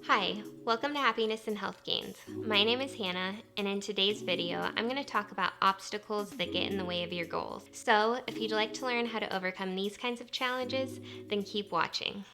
Hi, welcome to Happiness and Health Gains. My name is Hannah, and in today's video, I'm going to talk about obstacles that get in the way of your goals. So, if you'd like to learn how to overcome these kinds of challenges, then keep watching.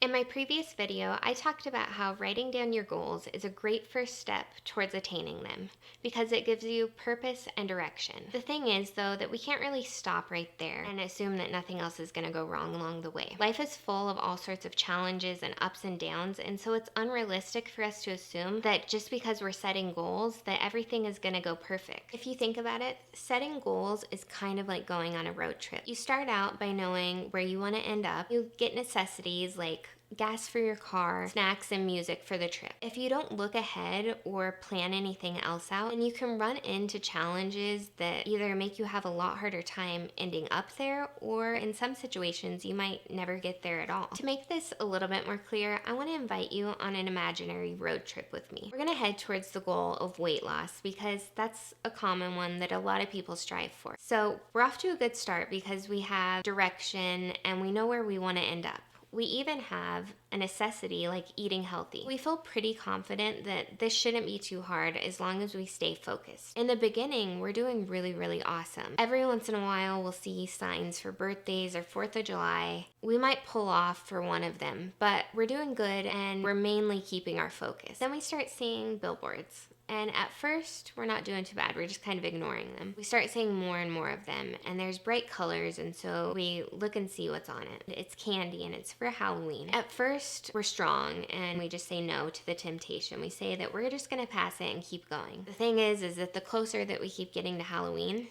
In my previous video, I talked about how writing down your goals is a great first step towards attaining them because it gives you purpose and direction. The thing is, though, that we can't really stop right there and assume that nothing else is going to go wrong along the way. Life is full of all sorts of challenges and ups and downs, and so it's unrealistic for us to assume that just because we're setting goals that everything is going to go perfect. If you think about it, setting goals is kind of like going on a road trip. You start out by knowing where you want to end up. You get necessities like gas for your car, snacks, and music for the trip. If you don't look ahead or plan anything else out, then you can run into challenges that either make you have a lot harder time ending up there, or in some situations, you might never get there at all. To make this a little bit more clear, I want to invite you on an imaginary road trip with me. We're going to head towards the goal of weight loss because that's a common one that a lot of people strive for. So we're off to a good start because we have direction and we know where we want to end up. We even have a necessity like eating healthy. We feel pretty confident that this shouldn't be too hard as long as we stay focused. In the beginning, we're doing really awesome. Every once in a while, we'll see signs for birthdays or 4th of July. We might pull off for one of them, but we're doing good and we're mainly keeping our focus. Then we start seeing billboards. And at first, we're not doing too bad. We're just kind of ignoring them. We start seeing more and more of them, and there's bright colors, and so we look and see what's on it. It's candy, and it's for Halloween. At first, we're strong, and we just say no to the temptation. We say that we're just gonna pass it and keep going. The thing is that the closer that we keep getting to Halloween,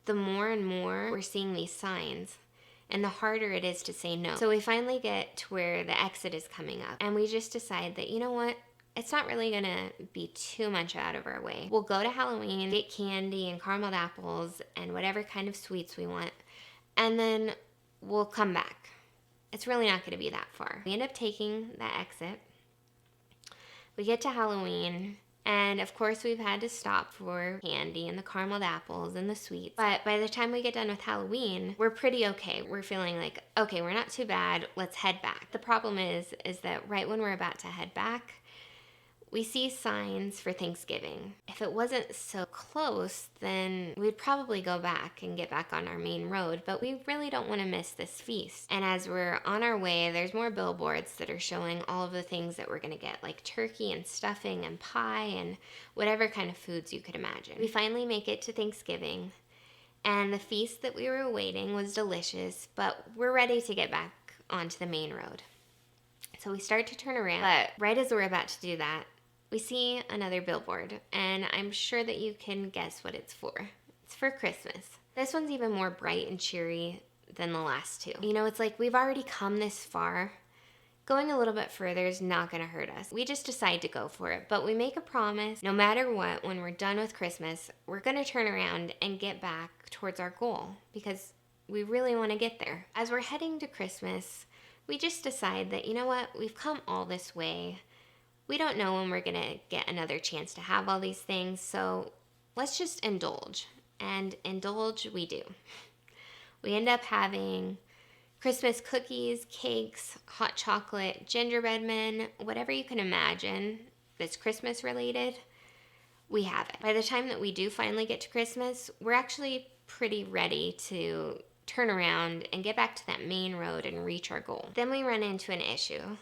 the more and more we're seeing these signs, and the harder it is to say no. So we finally get to where the exit is coming up, and we just decide that, you know what? It's not really gonna be too much out of our way. We'll go to Halloween, get candy and carameled apples and whatever kind of sweets we want, and then we'll come back. It's really not gonna be that far. We end up taking that exit. We get to Halloween, and of course we've had to stop for candy and the carameled apples and the sweets. But by the time we get done with Halloween, we're pretty okay. We're feeling like, okay, we're not too bad, let's head back. The problem is that right when we're about to head back, we see signs for Thanksgiving. If it wasn't so close, then we'd probably go back and get back on our main road, but we really don't want to miss this feast. And as we're on our way, there's more billboards that are showing all of the things that we're gonna get, like turkey and stuffing and pie and whatever kind of foods you could imagine. We finally make it to Thanksgiving, and the feast that we were awaiting was delicious, but we're ready to get back onto the main road. So we start to turn around, but right as we're about to do that, we see another billboard, and I'm sure that you can guess what it's for. It's for Christmas. This one's even more bright and cheery than the last two. You know, it's like we've already come this far. Going a little bit further is not gonna hurt us. We just decide to go for it, but we make a promise, no matter what, when we're done with Christmas, we're gonna turn around and get back towards our goal because we really wanna get there. As we're heading to Christmas, we just decide that, you know what, we've come all this way. We don't know when we're gonna get another chance to have all these things, so let's just indulge. And indulge we do. We end up having Christmas cookies, cakes, hot chocolate, gingerbread men, whatever you can imagine that's Christmas related, we have it. By the time that we do finally get to Christmas, we're actually pretty ready to turn around and get back to that main road and reach our goal. Then we run into an issue.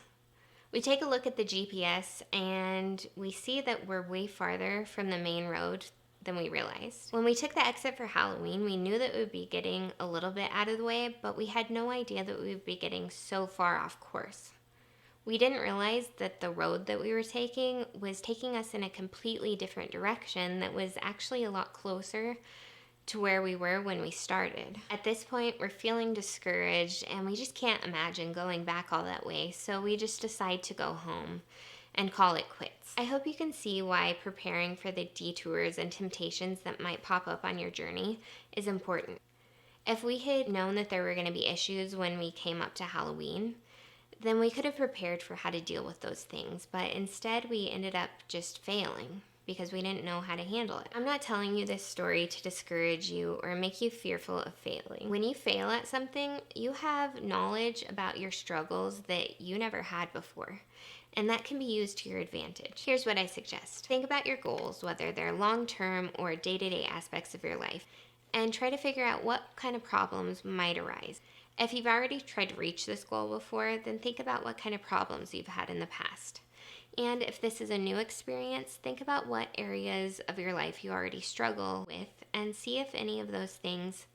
We take a look at the GPS and we see that we're way farther from the main road than we realized. When we took the exit for Halloween, we knew that we would be getting a little bit out of the way, but we had no idea that we would be getting so far off course. We didn't realize that the road that we were taking was taking us in a completely different direction that was actually a lot closer to where we were when we started. At this point, we're feeling discouraged and we just can't imagine going back all that way, so we just decide to go home and call it quits. I hope you can see why preparing for the detours and temptations that might pop up on your journey is important. If we had known that there were going to be issues when we came up to Halloween, then we could have prepared for how to deal with those things, but instead we ended up just failing. because we didn't know how to handle it. I'm not telling you this story to discourage you or make you fearful of failing. When you fail at something, you have knowledge about your struggles that you never had before, and that can be used to your advantage. Here's what I suggest. Think about your goals, whether they're long-term or day-to-day aspects of your life, and try to figure out what kind of problems might arise. If you've already tried to reach this goal before, then think about what kind of problems you've had in the past. And if this is a new experience, think about what areas of your life you already struggle with and see if any of those things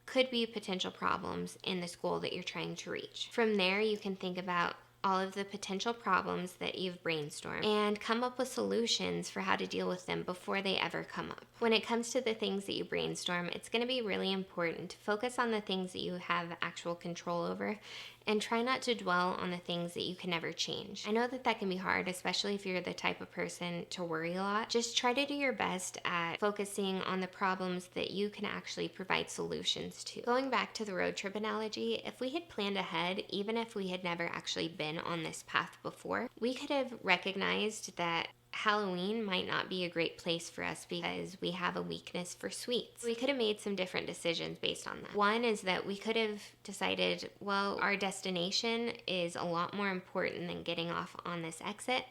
could be potential problems in this goal that you're trying to reach. From there, you can think about all of the potential problems that you've brainstormed and come up with solutions for how to deal with them before they ever come up. When it comes to the things that you brainstorm, it's going to be really important to focus on the things that you have actual control over and try not to dwell on the things that you can never change. I know that that can be hard, especially if you're the type of person to worry a lot. Just try to do your best at focusing on the problems that you can actually provide solutions to. Going back to the road trip analogy, if we had planned ahead, even if we had never actually been on this path before, we could have recognized that Halloween might not be a great place for us because we have a weakness for sweets. We could have made some different decisions based on that. One is that we could have decided, well, our destination is a lot more important than getting off on this exit.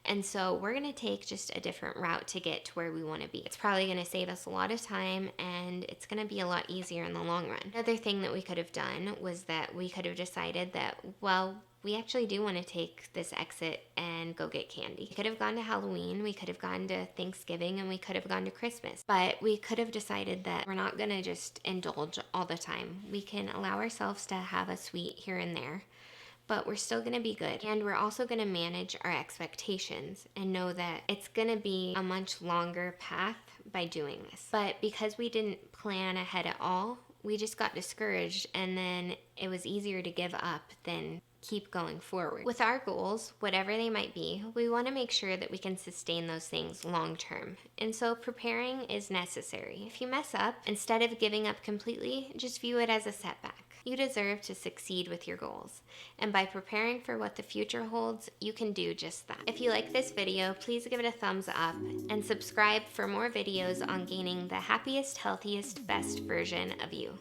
And so we're going to take just a different route to get to where we want to be. It's probably going to save us a lot of time and it's going to be a lot easier in the long run. Another thing that we could have done was that we could have decided that, well, we actually do want to take this exit and go get candy. We could have gone to Halloween, we could have gone to Thanksgiving, and we could have gone to Christmas. But we could have decided that we're not going to just indulge all the time. We can allow ourselves to have a sweet here and there, but we're still going to be good. And we're also going to manage our expectations and know that it's going to be a much longer path by doing this. But because we didn't plan ahead at all, we just got discouraged, and then it was easier to give up than keep going forward. With our goals, whatever they might be, we want to make sure that we can sustain those things long term. And so preparing is necessary. If you mess up, instead of giving up completely, just view it as a setback. You deserve to succeed with your goals. And by preparing for what the future holds, you can do just that. If you like this video, please give it a thumbs up and subscribe for more videos on gaining the happiest, healthiest, best version of you.